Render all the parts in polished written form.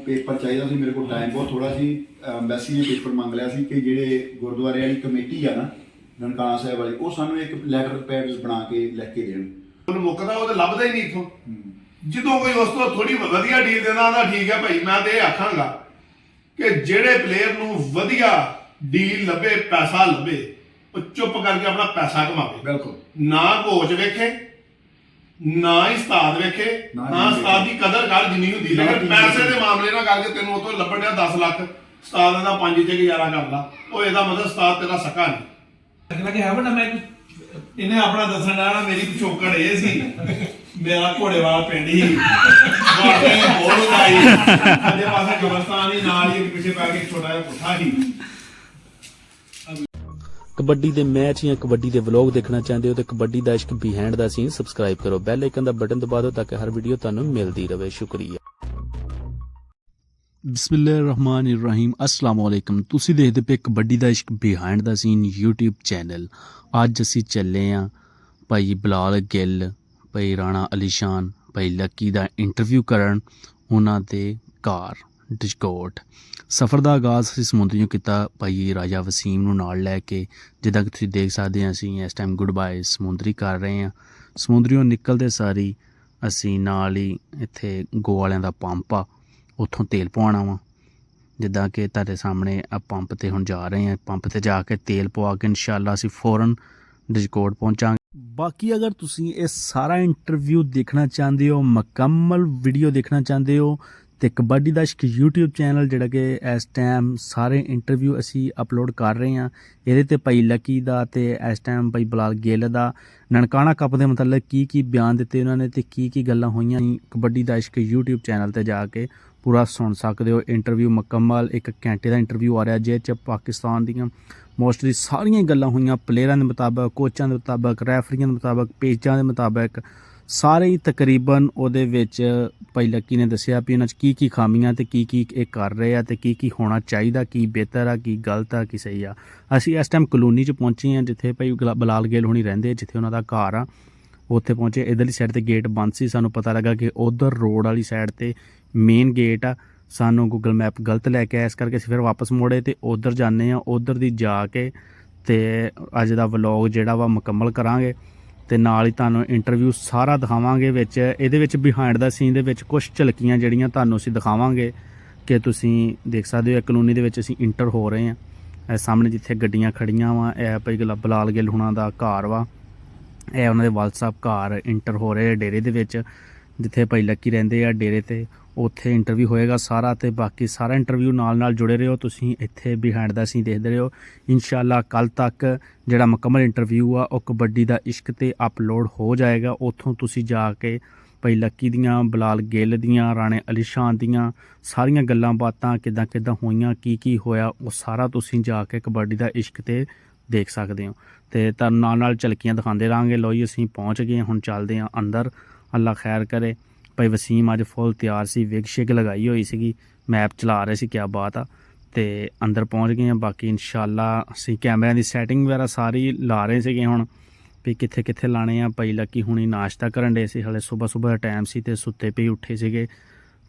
Paper चाहिए सी, मेरे को टाइम बहुत थोड़ा सी। एम्बैसी ने पेपर मंग लिया सी कि ਜਿਹੜੇ ਗੁਰਦੁਆਰੇ ਵਾਲੀ ਕਮੇਟੀ ਆ ਨਾ ਨਨਕਾਣਾ ਸਾਹਿਬ ਵਾਲੀ, ਉਹ ਸਾਨੂੰ ਇੱਕ ਲੈਟਰ ਪੈਡ ਬਣਾ ਕੇ ਲਿਖ ਕੇ ਦੇਣ। ਉਹਨੂੰ ਮੁੱਕਦਾ ਉਹ ਤੇ ਲੱਭਦਾ ਹੀ ਨਹੀਂ ਇਥੋਂ। ਜਦੋਂ ਕੋਈ ਉਸ ਤੋਂ ਥੋੜੀ ਵਧੀਆ ਡੀਲ ਦੇਣਾ ਤਾਂ ਠੀਕ ਹੈ ਭਾਈ। ਮੈਂ ਤੇ ਇਹ ਆਖਾਂਗਾ ਕਿ ਜਿਹੜੇ ਪਲੇਅਰ ਨੂੰ ਵਧੀਆ ਡੀਲ ਲੱਭੇ, ਪੈਸਾ ਲੱਭੇ, ਉਹ ਚੁੱਪ ਕਰਕੇ ਆਪਣਾ ਪੈਸਾ ਕਮਾਵੇ। ਬਿਲਕੁਲ। ਨਾ ਕੋਚ ਵੇਖੇ, ਨਾ ਹੀ ਉਸਤਾਦ ਵੇਖੇ। ਹਾਂ, ਉਸਤਾਦ ਦੀ ਕਦਰ ਕਰ ਜਿੰਨੀ ਹੁੰਦੀ, ਲੇਕਿਨ ਪੈਸੇ ਦੇ ਮਾਮਲੇ ਨਾਲ ਕਰਕੇ ਤੈਨੂੰ ਉਤੋਂ ਲੱਭਣ ਡਿਆ 10 ਲੱਖ, ਉਸਤਾਦ ਦਾ 5 ਚ ਗੁਜ਼ਾਰਾ ਕਰ ਲਾ, ਉਹ ਇਹਦਾ ਮਤਲਬ ਉਸਤਾਦ ਤੇਰਾ ਸਕਾ ਨਹੀਂ। ਲੱਗਦਾ ਕਿ ਹੈ ਵੱਡਾ ਮੈਂ ਇਹਨੇ ਆਪਣਾ ਦੱਸਣ ਦਾ ਮੇਰੀ ਪਿਛੋਕੜ ਇਹ ਸੀ, ਮੇਰਾ ਘੋੜੇ ਵਾਲਾ ਪਿੰਡ ਹੀ ਘੋੜੇ ਬਹੁਤ ਉਦਾਈ ਸਾਡੇ ਪਾਸੇ ਕਬਰਸਤਾਨ ਹੀ ਨਾਲ ਹੀ ਪਿੱਛੇ ਪੈ ਕੇ ਛੋਟਾ ਜਿਹਾ ਪੁੱਠਾ ਹੀ। ਕਬੱਡੀ ਦੇ ਮੈਚ ਜਾਂ ਕਬੱਡੀ ਦੇ ਵਲੌਗ ਦੇਖਣਾ ਚਾਹੁੰਦੇ ਹੋ ਤਾਂ ਕਬੱਡੀ ਦਾ ਇਸ਼ਕ ਬਿਹਾਈਂਡ ਦਾ ਸੀਨ ਸਬਸਕ੍ਰਾਈਬ ਕਰੋ, ਬੈਲ ਆਈਕਨ ਦਾ ਬਟਨ ਦਬਾ ਦਿਓ ਤਾਂ ਕਿ ਹਰ ਵੀਡੀਓ ਤੁਹਾਨੂੰ ਮਿਲਦੀ ਰਹੇ। ਸ਼ੁਕਰੀਆ। ਬਿਸਮਿਲ੍ਲਾਹਿਰਰਹਿਮਾਨਿਰਰਹੀਮ। अस्सलाम वालेकुम। ਤੁਸੀਂ ਦੇਖਦੇ ਪਏ ਕਬੱਡੀ ਦਾ ਇਸ਼ਕ ਬਿਹਾਈਂਡ ਦਾ ਸੀਨ YouTube ਚੈਨਲ। ਅੱਜ ਅਸੀਂ ਚੱਲੇ ਹਾਂ ਭਾਈ ਬਲਾਲ ਗਿੱਲ, ਭਾਈ ਰਾਣਾ ਅਲੀਸ਼ਾਨ, ਭਾਈ ਲੱਕੀ ਦਾ ਇੰਟਰਵਿਊ ਕਰਨ ਉਹਨਾਂ ਦੇ ਘਰ ਡਿਸਕੋਟ। ਸਫ਼ਰ ਦਾ ਆਗਾਜ਼ ਅਸੀਂ ਸਮੁੰਦਰੀਓਂ ਕੀਤਾ ਭਾਈ ਰਾਜਾ ਵਸੀਮ ਨੂੰ ਨਾਲ ਲੈ ਕੇ। ਜਿੱਦਾਂ ਕਿ ਤੁਸੀਂ ਦੇਖ ਸਕਦੇ ਹਾਂ ਅਸੀਂ ਇਸ ਟਾਈਮ ਗੁੱਡ ਬਾਏ ਸਮੁੰਦਰੀ ਕਰ ਰਹੇ ਹਾਂ। ਸਮੁੰਦਰੀਓਂ ਨਿਕਲਦੇ ਸਾਰੀ ਅਸੀਂ ਨਾਲ ਹੀ ਇੱਥੇ ਗੋ ਵਾਲਿਆਂ ਦਾ ਪੰਪ ਆ, ਉੱਥੋਂ ਤੇਲ ਪਵਾਉਣਾ ਵਾ। ਜਿੱਦਾਂ ਕਿ ਤੁਹਾਡੇ ਸਾਹਮਣੇ ਆ ਪੰਪ 'ਤੇ ਹੁਣ ਜਾ ਰਹੇ ਹਾਂ। ਪੰਪ 'ਤੇ ਜਾ ਕੇ ਤੇਲ ਪਵਾ ਕੇ ਇਨਸ਼ਾਅੱਲਾ ਅਸੀਂ ਫੌਰਨ ਡਿਸਕੋਟ ਪਹੁੰਚਾਂਗੇ। ਬਾਕੀ ਅਗਰ ਤੁਸੀਂ ਇਹ ਸਾਰਾ ਇੰਟਰਵਿਊ ਦੇਖਣਾ ਚਾਹੁੰਦੇ ਹੋ, ਮੁਕੰਮਲ ਵੀਡੀਓ ਦੇਖਣਾ ਚਾਹੁੰਦੇ ਹੋ, ਤੇ ਕਬੱਡੀ ਦਾ ਇਸ਼ਕ YouTube ਚੈਨਲ ਜਿਹੜਾ ਕਿ ਇਸ ਟਾਈਮ ਸਾਰੇ ਇੰਟਰਵਿਊ ਅਸੀਂ ਅਪਲੋਡ ਕਰ ਰਹੇ ਹਾਂ, ਇਹਦੇ 'ਤੇ ਭਾਈ ਲੱਕੀ ਦਾ ਤੇ ਇਸ ਟਾਈਮ ਭਾਈ ਬਲਾਲ ਗਿੱਲ ਦਾ ਨਨਕਾਣਾ ਕੱਪ ਦੇ ਮਤਲਬ ਕੀ ਬਿਆਨ ਦਿੱਤੇ ਉਹਨਾਂ ਨੇ ਤੇ ਕੀ ਗੱਲਾਂ ਹੋਈਆਂ, ਕਬੱਡੀ ਦਾ ਇਸ਼ਕ YouTube ਚੈਨਲ 'ਤੇ ਜਾ ਕੇ ਪੂਰਾ ਸੁਣ ਸਕਦੇ ਹੋ। ਇੰਟਰਵਿਊ ਮੁਕੰਮਲ 1 ਘੰਟੇ ਦਾ ਇੰਟਰਵਿਊ ਆ ਰਿਹਾ, ਜਿਹਦੇ 'ਚ ਪਾਕਿਸਤਾਨ ਦੀਆਂ ਮੋਸਟਲੀ ਸਾਰੀਆਂ ਗੱਲਾਂ ਹੋਈਆਂ, ਪਲੇਅਰਾਂ ਦੇ ਮੁਤਾਬਕ, ਕੋਚਾਂ ਦੇ ਮੁਤਾਬਕ, ਰੈਫਰੀਆਂ ਦੇ ਮੁਤਾਬਕ, ਪੇਜਾਂ ਦੇ ਮੁਤਾਬਕ, ਸਾਰੇ ਹੀ ਤਕਰੀਬਨ ਉਹਦੇ ਵਿੱਚ ਭਾਈ ਲੱਕੀ ਨੇ ਦੱਸਿਆ ਵੀ ਇਹਨਾਂ 'ਚ ਕੀ ਖਾਮੀਆਂ ਤੇ ਕੀ ਇਹ ਕਰ ਰਹੇ ਆ ਤੇ ਕੀ ਹੋਣਾ ਚਾਹੀਦਾ, ਕੀ ਬਿਹਤਰ ਆ, ਕੀ ਗਲਤ ਆ, ਕੀ ਸਹੀ ਆ। ਅਸੀਂ ਇਸ ਟਾਈਮ ਕਲੋਨੀ 'ਚ ਪਹੁੰਚੇ ਹਾਂ ਜਿੱਥੇ ਭਾਈ ਬਲਾਲ ਗਿੱਲ ਹੋਣੀ ਰਹਿੰਦੇ, ਜਿੱਥੇ ਉਹਨਾਂ ਦਾ ਘਰ ਆ। ਉੱਥੇ ਪਹੁੰਚੇ, ਇੱਧਰਲੀ ਸਾਈਡ 'ਤੇ ਗੇਟ ਬੰਦ ਸੀ। ਸਾਨੂੰ ਪਤਾ ਲੱਗਾ ਕਿ ਉੱਧਰ ਰੋਡ ਵਾਲੀ ਸਾਈਡ 'ਤੇ ਮੇਨ ਗੇਟ ਆ। ਸਾਨੂੰ ਗੂਗਲ ਮੈਪ ਗਲਤ ਲੈ ਕੇ ਆਇਆ, ਇਸ ਕਰਕੇ ਅਸੀਂ ਫਿਰ ਵਾਪਸ ਮੋੜੇ ਤੇ ਉੱਧਰ ਜਾਂਦੇ ਹਾਂ। ਉੱਧਰ ਦੀ ਜਾ ਕੇ ਤੇ ਅੱਜ ਦਾ ਵਲੌਗ ਜਿਹੜਾ ਵਾ ਮੁਕੰਮਲ ਕਰਾਂਗੇ ਤੇ ਨਾਲ ਹੀ ਤੁਹਾਨੂੰ ਇੰਟਰਵਿਊ ਸਾਰਾ ਦਿਖਾਵਾਂਗੇ। ਵਿੱਚ ਇਹਦੇ ਵਿੱਚ ਬਿਹਾਈਂਡ ਦਾ ਸੀਨ ਦੇ ਵਿੱਚ ਕੁਝ ਝਲਕੀਆਂ ਜਿਹੜੀਆਂ ਤੁਹਾਨੂੰ ਅਸੀਂ ਦਿਖਾਵਾਂਗੇ ਕਿ ਤੁਸੀਂ ਦੇਖ ਸਕਦੇ ਹੋ। ਕਲੋਨੀ ਦੇ ਵਿੱਚ ਅਸੀਂ ਇੰਟਰ ਹੋ ਰਹੇ ਹਾਂ। ਇਹ ਸਾਹਮਣੇ ਜਿੱਥੇ ਗੱਡੀਆਂ ਖੜੀਆਂ ਵਾ, ਇਹ ਭਾਈ ਬਲਾਲ ਗਿੱਲ ਹੁਣਾਂ ਦਾ ਘਰ ਵਾ। ਇਹ ਉਹਨਾਂ ਦੇ ਵਾਲ ਸਾਹਿਬ ਘਰ ਇੰਟਰ ਹੋ ਰਹੇ ਡੇਰੇ ਦੇ ਵਿੱਚ, ਜਿੱਥੇ ਭਾਈ ਲੱਕੀ ਰਹਿੰਦੇ ਆ ਡੇਰੇ 'ਤੇ। ਉੱਥੇ ਇੰਟਰਵਿਊ ਹੋਏਗਾ ਸਾਰਾ, ਤੇ ਬਾਕੀ ਸਾਰਾ ਇੰਟਰਵਿਊ ਨਾਲ ਜੁੜੇ ਰਹੋ ਤੁਸੀਂ। ਇੱਥੇ ਬਿਹਾਈਂਡ ਦਾ ਸੀਨ ਦੇਖਦੇ ਰਹੋ। ਇਨਸ਼ਾਅੱਲਾ ਕੱਲ੍ਹ ਤੱਕ ਜਿਹੜਾ ਮੁਕੰਮਲ ਇੰਟਰਵਿਊ ਆ ਉਹ ਕਬੱਡੀ ਦਾ ਇਸ਼ਕ 'ਤੇ ਅਪਲੋਡ ਹੋ ਜਾਏਗਾ। ਉੱਥੋਂ ਤੁਸੀਂ ਜਾ ਕੇ ਭਾਈ ਲੱਕੀ ਦੀਆਂ, ਬਲਾਲ ਗਿੱਲ ਦੀਆਂ, ਰਾਣੇ ਅਲੀਸ਼ਾਨ ਦੀਆਂ ਸਾਰੀਆਂ ਗੱਲਾਂ ਬਾਤਾਂ ਕਿੱਦਾਂ ਹੋਈਆਂ, ਕੀ ਹੋਇਆ, ਉਹ ਸਾਰਾ ਤੁਸੀਂ ਜਾ ਕੇ ਕਬੱਡੀ ਦਾ ਇਸ਼ਕ 'ਤੇ ਦੇਖ ਸਕਦੇ ਹੋ। ਤੇ ਤੁਹਾਨੂੰ ਨਾਲ ਝਲਕੀਆਂ ਦਿਖਾਉਂਦੇ ਰਹਾਂਗੇ। ਲਓ ਜੀ ਅਸੀਂ ਪਹੁੰਚ ਗਏ, ਹੁਣ ਚੱਲਦੇ ਹਾਂ ਅੰਦਰ। ਅੱਲਾ ਖੈਰ ਕਰੇ। ਭਾਈ ਵਸੀਮ ਅੱਜ ਫੁੱਲ ਤਿਆਰ ਸੀ, ਵਿਗ ਸ਼ਿਗ ਲਗਾਈ ਹੋਈ ਸੀਗੀ, ਮੈਪ ਚਲਾ ਰਹੇ ਸੀ, ਕਿਆ ਬਾਤ ਆ। ਤੇ ਅੰਦਰ ਪਹੁੰਚ ਗਏ ਹਾਂ। ਬਾਕੀ ਇਨਸ਼ਾਅੱਲਾ ਅਸੀਂ ਕੈਮਰਿਆਂ ਦੀ ਸੈਟਿੰਗ ਵਗੈਰਾ ਸਾਰੀ ਲਾ ਰਹੇ ਸੀਗੇ ਹੁਣ ਵੀ ਕਿੱਥੇ ਲਾਣੇ ਆ। ਭਾਈ ਲੱਕੀ ਹੁਣੀ ਨਾਸ਼ਤਾ ਕਰਨ ਡੇ ਸੀ, ਹਲੇ ਸੁਬਾਹ ਦਾ ਟਾਈਮ ਸੀ ਤੇ ਸੁੱਤੇ ਪਈ ਉੱਠੇ ਸੀਗੇ।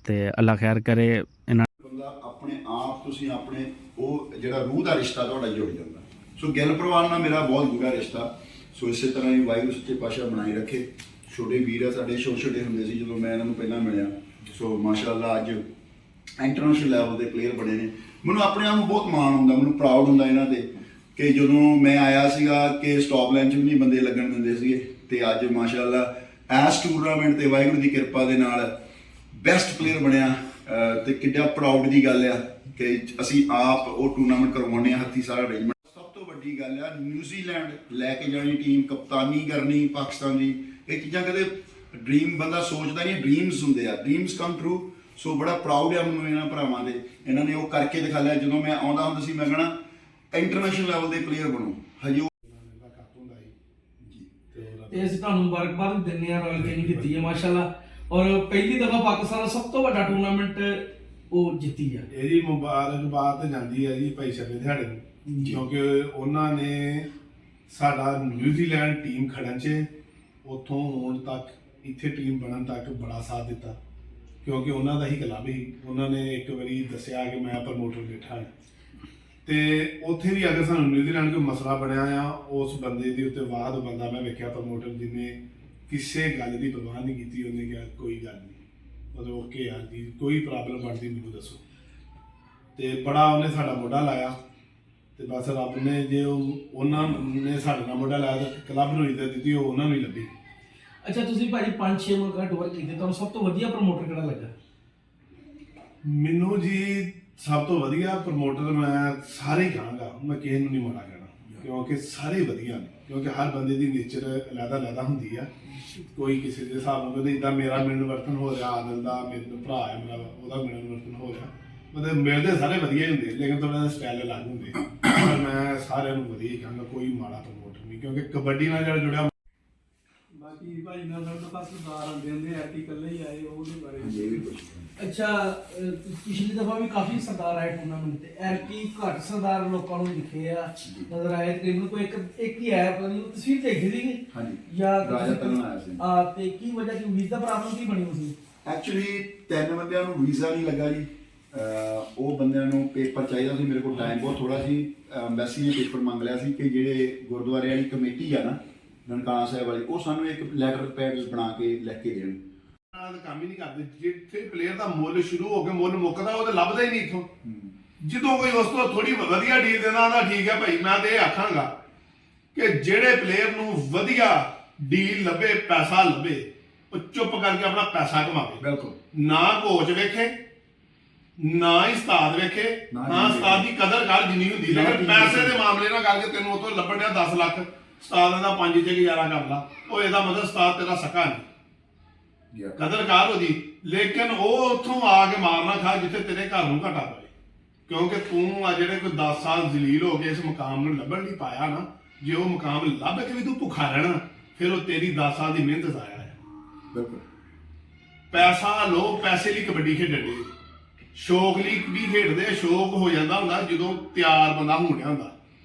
ਤੇ ਅੱਲਾ ਖੈਰ ਕਰੇ। ਇਹਨਾਂ ਬੰਦਾ ਆਪਣੇ ਆਪ, ਤੁਸੀਂ ਆਪਣੇ ਉਹ ਜਿਹੜਾ ਰੂਹ ਦਾ ਰਿਸ਼ਤਾ ਤੁਹਾਡਾ ਜੁੜ ਜਾਂਦਾ। ਸੋ ਗਿੱਲ ਪਰਿਵਾਰ ਨਾਲ ਮੇਰਾ ਬਹੁਤ ਗੂੜਾ ਰਿਸ਼ਤਾ। ਸੋ ਇਸੇ ਤਰ੍ਹਾਂ ਹੀ ਵਾਹਿਗੁਰੂ ਸੱਚੇ ਪਾਤਸ਼ਾਹ ਬਣਾਈ ਰੱਖੇ। ਛੋਟੇ ਵੀਰ ਆ ਸਾਡੇ, ਛੋਟੇ ਹੁੰਦੇ ਸੀ ਜਦੋਂ ਮੈਂ ਇਹਨਾਂ ਨੂੰ ਪਹਿਲਾਂ ਮਿਲਿਆ। ਸੋ ਮਾਸ਼ਾਅੱਲਾ ਅੱਜ ਇੰਟਰਨੈਸ਼ਨਲ ਲੈਵਲ ਦੇ ਪਲੇਅਰ ਬਣੇ ਨੇ। ਮੈਨੂੰ ਆਪਣੇ ਆਪ ਨੂੰ ਬਹੁਤ ਮਾਣ ਹੁੰਦਾ, ਮੈਨੂੰ ਪ੍ਰਾਊਡ ਹੁੰਦਾ ਇਹਨਾਂ 'ਤੇ ਕਿ ਜਦੋਂ ਮੈਂ ਆਇਆ ਸੀਗਾ ਕਿ ਸਟਾਪ ਲਾਈਨ 'ਚ ਵੀ ਨਹੀਂ ਬੰਦੇ ਲੱਗਣ ਦਿੰਦੇ ਸੀਗੇ, ਤੇ ਅੱਜ ਮਾਸ਼ਾਅੱਲਾ ਇਸ ਟੂਰਨਾਮੈਂਟ 'ਤੇ ਵਾਹਿਗੁਰੂ ਦੀ ਕਿਰਪਾ ਦੇ ਨਾਲ ਬੈਸਟ ਪਲੇਅਰ ਬਣਿਆ। ਤੇ ਕਿੱਡਾ ਪ੍ਰਾਊਡ ਦੀ ਗੱਲ ਆ ਕਿ ਅਸੀਂ ਆਪ ਉਹ ਟੂਰਨਾਮੈਂਟ ਕਰਵਾਉਂਦੇ ਹਾਂ, ਹੱਥੀਂ ਸਾਰਾ ਅਰੇਂਜਮੈਂਟ। ਸਭ ਤੋਂ ਵੱਡੀ ਗੱਲ ਆ ਨਿਊਜ਼ੀਲੈਂਡ ਲੈ ਕੇ ਜਾਣੀ ਟੀਮ, ਕਪਤਾਨੀ ਕਰਨੀ ਪਾਕਿਸਤਾਨ ਦੀ। ਇਹ ਚੀਜ਼ਾਂ ਕਦੇ ਡ੍ਰੀਮ ਬੰਦਾ ਸੋਚਦਾ ਨਹੀਂ, ਡ੍ਰੀਮਸ ਹੁੰਦੇ ਆ, ਡ੍ਰੀਮਸ ਕਮ ਟਰੂ। ਸੋ ਬੜਾ ਪ੍ਰਾਊਡ ਆ ਮੈਨੂੰ ਇਹਨਾਂ ਭਰਾਵਾਂ ਦੇ, ਇਹਨਾਂ ਨੇ ਉਹ ਕਰਕੇ ਦਿਖਾ ਲਿਆ। ਜਦੋਂ ਮੈਂ ਆਉਂਦਾ ਹੁੰਦਾ ਸੀ ਮੈਂ ਕਹਿਣਾ ਇੰਟਰਨੈਸ਼ਨਲ ਲੈਵਲ ਦੇ ਪਲੇਅਰ ਬਣੋ। ਹਜੇ ਤੇ ਅਸੀਂ ਤੁਹਾਨੂੰ ਮੁਬਾਰਕਬਾਦ ਦਿੰਦੇ ਹਾਂ, ਰਾਇਲ ਟੀਮ ਜਿੱਤੀ ਹੈ ਮਾਸ਼ਾਅੱਲਾ, ਔਰ ਪਹਿਲੀ ਦਫਾ ਪਾਕਿਸਤਾਨ ਦਾ ਸਭ ਤੋਂ ਵੱਡਾ ਟੂਰਨਾਮੈਂਟ ਉਹ ਜਿੱਤੀ ਆ। ਇਹਦੀ ਮੁਬਾਰਕਬਾਦ ਜਾਂਦੀ ਹੈ ਜੀ ਭਾਈ ਸ਼ਬੇ ਦਿਹਾੜੇ ਨੂੰ, ਕਿਉਂਕਿ ਉਹਨਾਂ ਨੇ ਸਾਡਾ ਨਿਊਜ਼ੀਲੈਂਡ ਟੀਮ ਖੜਨ 'ਚ, ਉੱਥੋਂ ਹੋਣ ਤੱਕ, ਇੱਥੇ ਟੀਮ ਬਣਨ ਤੱਕ ਬੜਾ ਸਾਥ ਦਿੱਤਾ। ਕਿਉਂਕਿ ਉਹਨਾਂ ਦਾ ਹੀ ਕਲੱਬ ਸੀ। ਉਹਨਾਂ ਨੇ ਇੱਕ ਵਾਰੀ ਦੱਸਿਆ ਕਿ ਮੈਂ ਪ੍ਰਮੋਟਰ ਬੈਠਾ ਹਾਂ, ਤੇ ਉੱਥੇ ਵੀ ਅਗਰ ਸਾਨੂੰ ਨਿਊਜ਼ੀਲੈਂਡ ਕੋਈ ਮਸਲਾ ਬਣਿਆ ਆ, ਉਸ ਬੰਦੇ ਦੇ ਉੱਤੇ ਵਾਦ ਬੰਦਾ ਮੈਂ ਵੇਖਿਆ ਪ੍ਰਮੋਟਰ ਜਿਹਨੇ ਕਿਸੇ ਗੱਲ ਦੀ ਪਰਵਾਹ ਨਹੀਂ ਕੀਤੀ। ਉਹਨੇ ਕਿਹਾ ਕੋਈ ਗੱਲ ਨਹੀਂ, ਮਤਲਬ ਓਕੇ ਯਾਰ ਜੀ, ਕੋਈ ਪ੍ਰੋਬਲਮ ਬਣਦੀ ਮੈਨੂੰ ਦੱਸੋ। ਤੇ ਬੜਾ ਉਹਨੇ ਸਾਡਾ ਮੋਢਾ ਲਾਇਆ, ਤੇ ਬਸ ਰੱਬ ਨੇ ਜੇ ਉਹਨਾਂ ਨੇ ਸਾਡੇ ਨਾਲ ਮੋਢਾ ਲਾਇਆ ਤਾਂ ਕਲੱਬ ਨੂੰ ਇੱਜ਼ਤ ਦਿੱਤੀ, ਉਹ ਉਹਨਾਂ ਨੂੰ ਹੀ ਲੱਭੀ। ਅੱਛਾ, ਤੁਸੀਂ ਭਾਜੀ 5-6 ਮੁਲਕਾਂ ਟੂਰ ਕੀਤੇ, ਤੁਹਾਨੂੰ ਸਭ ਤੋਂ ਵਧੀਆ ਪ੍ਰਮੋਟਰ ਕਿਹੜਾ ਲੱਗਾ? ਮੈਨੂੰ ਜੀ ਸਭ ਤੋਂ ਵਧੀਆ ਪ੍ਰਮੋਟਰ ਮੈਂ ਸਾਰੇ ਹੀ ਕਹਾਂਗਾ, ਮੈਂ ਕਿਸੇ ਨੂੰ ਨਹੀਂ ਮਾੜਾ ਕਹਿਣਾ, ਕਿਉਂਕਿ ਸਾਰੇ ਵਧੀਆ ਨੇ। ਕਿਉਂਕਿ ਹਰ ਬੰਦੇ ਦੀ ਨੇਚਰ ਅਲੱਗ ਹੁੰਦੀ ਆ, ਕੋਈ ਕਿਸੇ ਦੇ ਹਿਸਾਬ ਨਾਲ ਕਹਿੰਦੇ ਇੱਦਾਂ ਮੇਰਾ ਮਿਲਣ ਵਰਤਨ ਹੋ ਰਿਹਾ, ਆਦਲ ਦਾ ਮੇਰੇ ਭਰਾ ਹੈ ਮੇਰਾ, ਉਹਦਾ ਮਿਲਣ ਵਰਤਨ ਹੋ ਰਿਹਾ, ਮਤਲਬ ਮਿਲਦੇ ਸਾਰੇ ਵਧੀਆ ਹੀ ਹੁੰਦੇ, ਲੇਕਿਨ ਥੋੜਾ ਜਿਹਾ ਸਟਾਈਲ ਅਲੱਗ ਹੁੰਦੇ। ਪਰ ਮੈਂ ਸਾਰਿਆਂ ਨੂੰ ਵਧੀਆ ਹੀ ਕਹਾਂਗਾ, ਕੋਈ ਮਾੜਾ ਪ੍ਰਮੋਟਰ ਨਹੀਂ, ਕਿਉਂਕਿ ਕਬੱਡੀ ਨਾਲ ਜਿਹੜਾ ਜੁੜਿਆ। ਬਾਕੀ ਭਾਈ ਨਾਲ ਸਾਡੇ ਪਾਸ ਸਰਦਾਰ ਆਉਂਦੇ ਹੁੰਦੇ ਐਟੀ ਇਕੱਲੇ ਹੀ ਆਏ, ਉਹਦੇ ਬਾਰੇ ਇਹ ਵੀ ਕੁਝ ਅੱਛਾ, ਪਿਛਲੀ ਦਫਾ ਵੀ ਕਾਫੀ ਸਰਦਾਰ ਆਏ ਟੂਰਨਾਮੈਂਟ ਤੇ, ਐਰਕੀ ਘੱਟ ਸਰਦਾਰ ਲੋਕਾਂ ਨੂੰ ਦਿਖੇ ਆ, ਨਜ਼ਰ ਆਏ ਤਕਰੀਬਨ ਕੋਈ ਇੱਕ ਹੀ ਆਇਆ, ਪਤਾ ਨਹੀਂ ਉਹ ਤਸਵੀਰ ਦੇਖੀ ਸੀਗੀ ਹਾਂਜੀ ਜਾਂ ਰਾਜਾ ਤਰਨ ਆਇਆ ਸੀ। ਤੇ ਕੀ ਵਜ੍ਹਾ ਸੀ, ਵੀਜ਼ਾ ਪ੍ਰੋਬਲਮ ਕੀ ਬਣੀ ਸੀ? ਐਕਚੁਅਲੀ 3 ਬੰਦਿਆਂ ਨੂੰ ਵੀਜ਼ਾ ਨਹੀਂ ਲੱਗਾ ਜੀ। ਉਹ ਬੰਦਿਆਂ ਨੂੰ ਪੇਪਰ ਚਾਹੀਦਾ ਸੀ, ਮੇਰੇ ਕੋਲ ਟਾਈਮ ਬਹੁਤ ਥੋੜਾ ਸੀ। ਐਮਬੈਸੀ ਨੇ ਪੇਪਰ ਮੰਗ ਲਿਆ ਸੀ ਕਿ ਜਿਹੜੇ ਗੁਰਦੁਆਰੇ ਵਾਲੀ ਕਮੇਟੀ ਆ ਨਾ ਨਨਕਾਣਾ ਸਾਹਿਬ ਵਾਲੀ, ਉਹ ਸਾਨੂੰ ਇੱਕ ਲੈਟਰ ਪੈਡ ਬਣਾ ਕੇ ਲੈ ਕੇ ਦੇਣ। ਕੰਮ ਹੀ ਨਹੀਂ ਕਰਦੇ, ਜਿੱਥੇ ਪਲੇਅਰ ਦਾ ਮੁੱਲ ਸ਼ੁਰੂ ਹੋ ਕੇ ਮੁੱਲ ਮੁੱਕਦਾ ਉਹ ਤਾਂ ਲੱਭਦਾ ਹੀ ਨਹੀਂ ਇੱਥੋਂ। ਜਦੋਂ ਕੋਈ ਉਸ ਤੋਂ ਥੋੜੀ ਵਧੀਆ ਡੀਲ ਦੇਣਾ ਤਾਂ ਠੀਕ ਹੈ ਭਾਈ, ਮੈਂ ਤੇ ਇਹ ਆਖਾਂਗਾ ਕਿ ਜਿਹੜੇ ਪਲੇਅਰ ਨੂੰ ਵਧੀਆ ਡੀਲ ਲੱਭੇ, ਪੈਸਾ ਲੱਭੇ, ਉਹ ਚੁੱਪ ਕਰਕੇ ਆਪਣਾ ਪੈਸਾ ਕਮਾਵੇ। ਬਿਲਕੁਲ, ਨਾ ਕੋਚ ਵੇਖੇ, ਨਾ ਹੀ ਉਸਤਾਦ ਵੇਖੇ, ਨਾ ਉਸਤਾਦ ਦੀ ਕਦਰ ਕਰ ਜਿੰਨੀ ਹੁੰਦੀ, ਲੇਕਿਨ ਪੈਸੇ ਦੇ ਮਾਮਲੇ ਨਾਲ ਕਰਕੇ ਤੈਨੂੰ ਉਤੋਂ ਲੱਭਣ ਡਿਆ 10 ਲੱਖ, ਉਸਤਾਦ ਦਾ 5 ਚ ਗੁਜ਼ਾਰਾ ਕਰ ਲਾ, ਉਹ ਇਹਦਾ ਮਤਲਬ ਉਸਤਾਦ ਤੇਰਾ ਸਕਾ ਨਹੀਂ, ਕਦਰ ਕਰ ਉਹਦੀ। ਲੇਕਿਨ ਉਹ ਉੱਥੋਂ ਆ ਕੇ ਮਾਰਨਾ ਖਾ ਜਿੱਥੇ ਤੇਰੇ ਘਰ ਨੂੰ ਘਾਟਾ ਪਏ, ਕਿਉਂਕਿ ਤੂੰ ਆ ਜਿਹੜੇ ਕੋਈ 10 ਸਾਲ ਜ਼ਲੀਲ ਹੋ ਕੇ ਇਸ ਮੁਕਾਮ ਨੂੰ ਲੱਭਣ ਨਹੀਂ ਪਾਇਆ ਨਾ, ਜੇ ਉਹ ਮੁਕਾਮ ਲੱਭ ਕੇ ਵੀ ਤੂੰ ਭੁੱਖਾ ਰਹਿਣਾ, ਫਿਰ ਉਹ ਤੇਰੀ 10 ਸਾਲ ਦੀ ਮਿਹਨਤ ਜ਼ਾਇਆ ਹੈ। ਬਿਲਕੁਲ, ਪੈਸਾ ਲੋ, ਪੈਸੇ ਲਈ ਕਬੱਡੀ ਖੇਡਣ ਦੇ, ਸ਼ੌਕ ਲਈ ਵੀ ਖੇਡਦੇ। ਸ਼ੌਕ ਹੋ ਜਾਂਦਾ ਹੁੰਦਾ ਜਦੋਂ ਤਿਆਰ ਬੰਦਾ ਹੋਣ ਡਿਆ ਹੁੰਦਾ,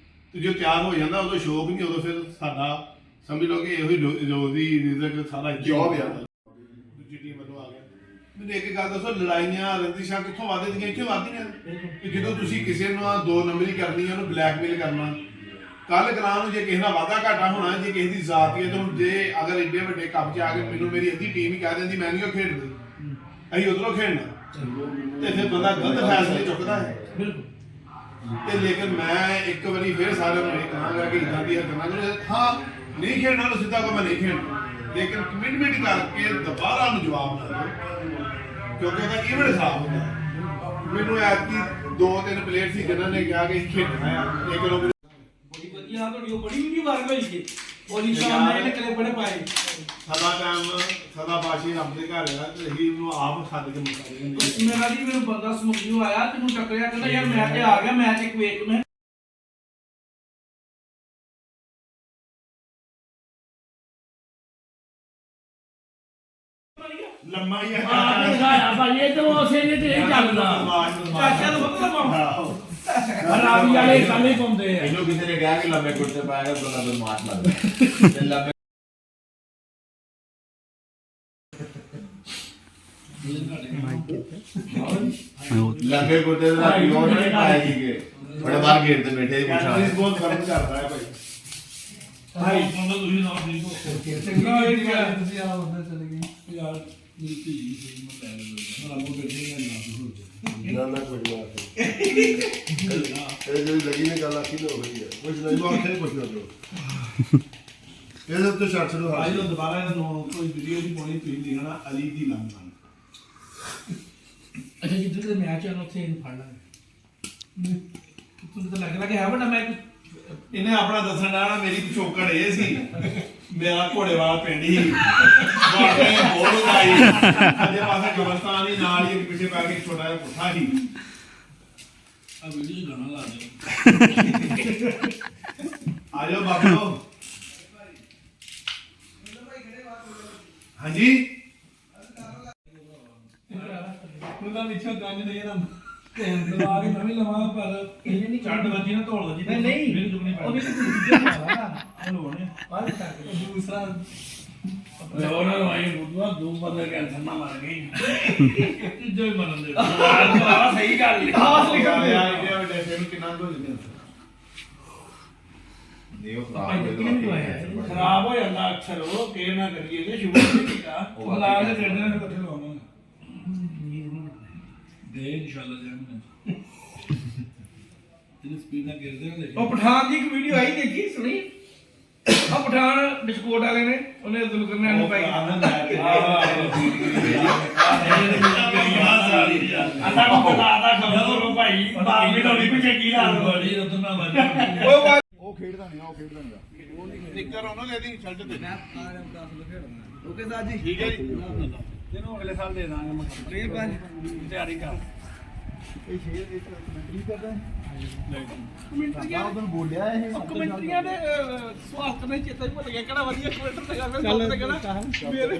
ਤੇ ਜੇ ਤਿਆਰ ਹੋ ਜਾਂਦਾ ਉਦੋਂ ਸ਼ੌਕ ਨਹੀਂ, ਉਦੋਂ ਫਿਰ ਸਾਡਾ ਸਮਝ ਲਓ ਕਿ ਇਹੋ ਹੀ ਰੋਜ਼ੀ ਰਿਜ਼ਕ ਸਾਰਾ ਜੌਬ ਆ। ਦੂਜੀ ਟੀਮ ਵੱਲੋਂ ਆ ਗਿਆ। ਮੈਨੂੰ ਇੱਕ ਗੱਲ ਦੱਸੋ, ਲੜਾਈਆਂ ਰੰਜਿਸ਼ਾਂ ਕਿੱਥੋਂ ਵੱਧਦੀਆਂ? ਇੱਥੇ ਵੱਧਦੀਆਂ ਕਿ ਜਦੋਂ ਤੁਸੀਂ ਕਿਸੇ ਨੂੰ 2 ਨੰਬਰੀ ਕਰਨੀ ਹੈ, ਉਹਨੂੰ ਬਲੈਕਮੇਲ ਕਰਨਾ। ਕੱਲ ਕਲਾਂ ਨੂੰ ਜੇ ਕਿਸੇ ਨਾਲ ਵਾਧਾ ਘਾਟਾ ਹੋਣਾ, ਜੇ ਕਿਸੇ ਦੀ ਜ਼ਾਤ ਹੈ, ਤਾਂ ਜੇ ਅਗਰ ਏਡੇ ਵੱਡੇ ਕੱਪ 'ਚ ਆ ਕੇ ਮੈਨੂੰ ਮੇਰੀ ਅੱਧੀ ਟੀਮ ਹੀ ਕਹਿ ਦਿੰਦੀ ਮੈਂ ਨਹੀਂ ਉਹ ਖੇਡਦੀ, ਅਸੀਂ ਉਧਰੋਂ ਖੇਡਣਾ, ਤੇ ਫਿਰ ਬੰਦਾ ਗਲਤ ਫੈਸਲੇ ਚੁੱਕਦਾ ਹੈ। ਤੇ ਲੇਕਿਨ ਮੈਂ ਇੱਕ ਵਾਰੀ ਫਿਰ ਸਾਰਿਆਂ ਨੂੰ ਇਹ ਕਹਾਂਗਾ ਕਿ ਇਦਾਂ ਦੀ ਹਰਕਤਾਂ ਕਰੋ। ਹਾਂ, ਨਹੀਂ ਖੇਡਣਾ ਤਾਂ ਸਿੱਧਾ ਕਹੋ ਮੈਂ ਨਹੀਂ ਖੇਡਣਾ, ਲੇਕਿਨ ਕਮਿਟਮੈਂਟ ਕਰਕੇ ਦੁਬਾਰਾ ਨੂੰ ਜਵਾਬ ਨਾ ਦਿਓ, ਕਿਉਂਕਿ ਉਹਦਾ ਈਵੈਂਟ ਖਰਾਬ ਹੁੰਦਾ। ਮੈਨੂੰ ਐਤਕੀ 2-3 ਪਲੇਅਰ ਸੀ ਜਿਨ੍ਹਾਂ ਨੇ ਕਿਹਾ ਕਿ ਖੇਡਣਾ ਆ, ਲੇਕਿਨ ਉਹ ਬੜੀ ਵਧੀਆ ਤੁਹਾਡੀ ਉਹ ਬੜੀ ਵੀਡੀਓ ਵਾਇਰਲ ਹੋਈ ਸੀ, ਉਹਦੀ ਸ਼ਾਨ ਨੇ ਕਿਲੇ ਬੜੇ ਪਾਏ। ਸਦਾ ਟਾਈਮ ਸਦਾ ਬਾਸ਼ੀ ਰੱਬ ਦੇ ਘਰ ਆ, ਤੇ ਅਸੀਂ ਉਹਨੂੰ ਆਪ ਖੱਦ ਕੇ ਮੁਕਾ ਦੇਂਗੇ। ਮੇਰਾ ਜੀ ਮੈਨੂੰ ਬੰਦਾ ਸਮਝਿਓ ਆਇਆ, ਤੈਨੂੰ ਟੱਕਰਿਆ, ਕਹਿੰਦਾ ਯਾਰ ਮੈਚ ਆ ਗਿਆ, ਮੈਚ ਇੱਕ ਵੇਖ ਮੈਂ ਲੰਮਾ ਹੀ ਆਹ ਦਿਖਾਇਆ ਭਾਈ, ਇਹ ਤਾਂ ਉਸੇ ਨੇ ਤੇ ਇਹ ਚੱਲਦਾ। ਚਾਚਾ ਨੂੰ ਪਤਾ ਮਾਮਾ ਰਾਵੀ ਵਾਲੇ ਕਾਲੇ ਪਾਉਂਦੇ ਆ। ਇਹਨੂੰ ਕਿਸੇ ਨੇ ਕਿਹਾ ਕਿ ਲੰਮੇ ਕੁੜਤੇ ਪਾਏਗਾ ਤਾਂ ਲੰਮੇ ਮਾਰ ਲੱਗਦਾ ਤੇ ਲੰਮੇ ਲੰਮੇ ਕੁੜਤੇ ਦਾ ਪਿਓਰ ਨਹੀਂ ਪਾਏਗੀ ਕਿ ਬੜੇ ਬਾਹਰ ਗੇਟ ਤੇ ਬੈਠੇ ਹੀ ਪੁੱਛਾ ਇਸ ਬਹੁਤ ਫਰਕ ਕਰਦਾ ਹੈ ਭਾਈ। ਭਾਈ ਤੁਹਾਨੂੰ ਤੁਸੀਂ ਨਾਮ ਨਹੀਂ ਕੋ ਚੰਗਾ ਇਹ ਗਿਆ, ਤੁਸੀਂ ਆ ਉੱਧਰ ਚਲੇ ਗਏ ਯਾਰ ਮੇਰੀ ਧੀ ਸੀ, ਮੈਂ ਲੈ ਲਿਆ ਨਾ ਮੋਟੇ ਜਿਹੇ ਨਾ ਨਾ ਕੁਝ ਨਾ ਇਹ ਜਿਹੜੀ ਲੱਗੀ ਨੇ ਗੱਲ ਆਖੀ ਨਾ ਹੋਈ ਹੈ ਕੁਝ ਨਹੀਂ ਉਹ ਆਖੇ ਕੁਝ ਨਾ ਦੋ ਇਹਦੇ ਉੱਤੇ ਛੱਡ ਛੱਡੋ ਭਾਈ ਹਾਜੀ ਨੂੰ ਦੁਬਾਰਾ ਇਹਨੂੰ ਕੋਈ ਵੀਡੀਓ ਦੀ ਪਾਉਣੀ ਤੁਸੀਂ ਦੇਖਣਾ ਅਲੀ ਦੀ ਲੰਮਾ। ਅੱਛਾ ਜਿੱਥੇ ਦੇ ਮੈਚ ਹਨ ਉੱਥੇ ਇਹਨੂੰ ਫੜ ਲਾਂਗੇ। ਤੁਹਾਨੂੰ ਤਾਂ ਲੱਗ ਰਿਹਾ ਕਿ ਹੈ ਵੱਡਾ ਮੈਚ। ਇਹਨੇ ਆਪਣਾ ਦੱਸਣ ਦਾ ਮੇਰੀ ਪਿਛੋਕੜ ਇਹ ਸੀ, ਮੇਰਾ ਘੋੜੇਵਾਲ ਪਿੰਡ ਹੀ ਬਾਟੇ ਬੋਲ ਉਡਾਈ, ਅਜੇ ਪਾਸੇ ਕਬਰਸਤਾਨ ਹੀ ਨਾਲ ਹੀ ਪਿੱਛੇ ਪਾ ਕੇ ਛੋਟਾ ਜਿਹਾ ਪੁੱਠਾ ਹੀ। ਆ ਵੀਡੀਓ ਗਾਣਾ ਲਾ ਦਿਓ। ਆ ਜਾਓ ਬਾਬੂ। ਹਾਂਜੀ ਉਹਦਾ ਵਿੱਚੋਂ ਗੰਜ ਨਹੀਂ ਨਾ ਦਵਾ ਕੇ ਮੈਂ ਵੀ ਲਵਾਂ, ਪਰ ਇਹਨੇ ਨਹੀਂ ਛੱਡ ਵੱਜੀ ਨਾ ਧੌਲ ਵੱਜੀ ਨਹੀਂ ਨਹੀਂ ਮੈਨੂੰ ਚੁਗਣੀ ਪੈ ਉਹਨੇ ਕੋਈ ਦੂਜਾ ਮਾਰਾ ਉਹਨੂੰ ਉਹਨੇ ਬਾਹਰ ਕਰ ਕੇ ਦੂਸਰਾ ਉਹਨਾਂ ਨੂੰ ਆਈ ਬੁੱਧਵਾ ਦੋ ਬੰਦੇ ਕੈਂਸਰ ਨਾਲ ਮਰ ਗਏ ਤੀਜੋ ਹੀ ਮਰਨ ਦੇ ਸਹੀ ਗੱਲ ਖਾਸ ਲਿਖਣ ਦੇ ਆਈਡੀਆ ਵੱਡੇ ਨੂੰ ਕਿੰਨਾ ਕੁ ਦਿੰਦੇ ਨਹੀਂ ਉਹ ਖਰਾਬ ਹੋ ਜਾਂਦਾ ਅਕਸਰ ਉਹ ਕੇ ਨਾ ਕਰੀਏ ਤੇ ਸ਼ੁਰੂ ਨਹੀਂ ਕੀਤਾ ਉਹ ਲਾ ਕੇ ਦੇ ਦੇਣਾ ਇਕੱਠੇ ਲਵਾਵਾਂਗੇ ਦੇ ਇਨਸ਼ਾਅੱਲਾ ਜਾਵਾਂਗੇ ਤੇਰੀ ਸਪੀਡ ਨਾਲ ਗਿਰਦੇ ਹੁੰਦੇ ਉਹ ਪਠਾਨ ਦੀ ਇੱਕ ਵੀਡੀਓ ਆਈ ਦੇਖੀ ਸੁਣੀ ਆ ਪਠਾਨ ਬਿਸਕੋਟ ਵਾਲੇ ਨੇ ਉਹਨੇ ਜ਼ੁਲਕਰ ਨੇ ਨੂੰ ਪਾਈ ਆਤਾ ਕੋ ਪਤਾ ਆਤਾ ਖਬਰ ਭਾਈ ਬਾਪ ਵੀ ਲੋੜੀ ਪਿੱਛੇ ਕੀ ਲਾ ਬੜੀ ਰਤਨ ਨਾਲ ਵੱਜ ਉਹ ਖੇਡਦਾ ਨਹੀਂ ਉਹ ਖੇਡਦਾ ਨਹੀਂ ਨਿੱਕਰ ਉਹਨੂੰ ਦੇ ਦੀ ਸ਼ਰਟ ਤੇ ਓਕੇ ਸਾਜ ਜੀ ਠੀਕ ਹੈ ਜੀ ਤੈਨੂੰ ਅਗਲੇ ਸਾਲ ਦੇ ਦਾਂਗੇ ਮਿਹਰਬਾਨੀ ਤਿਆਰੀ ਕਰ ਇਹ ਸ਼ੇਰ ਇੱਕ ਕਮੈਂਟਰੀ ਕਰਦਾ ਕਮੈਂਟਰੀਆਂ ਬੋਲਿਆ ਇਹ ਕਮੈਂਟਰੀਆਂ ਦੇ ਸਵਾਲ ਕਰਨੇ ਚੇਤਾ ਹੀ ਭੁੱਲ ਗਿਆ ਕਿਹੜਾ ਵਧੀਆ ਕਮੈਂਟਰ ਤੇ ਗੱਲ ਕਰਦਾ ਕਿਹੜਾ ਮੇਰੇ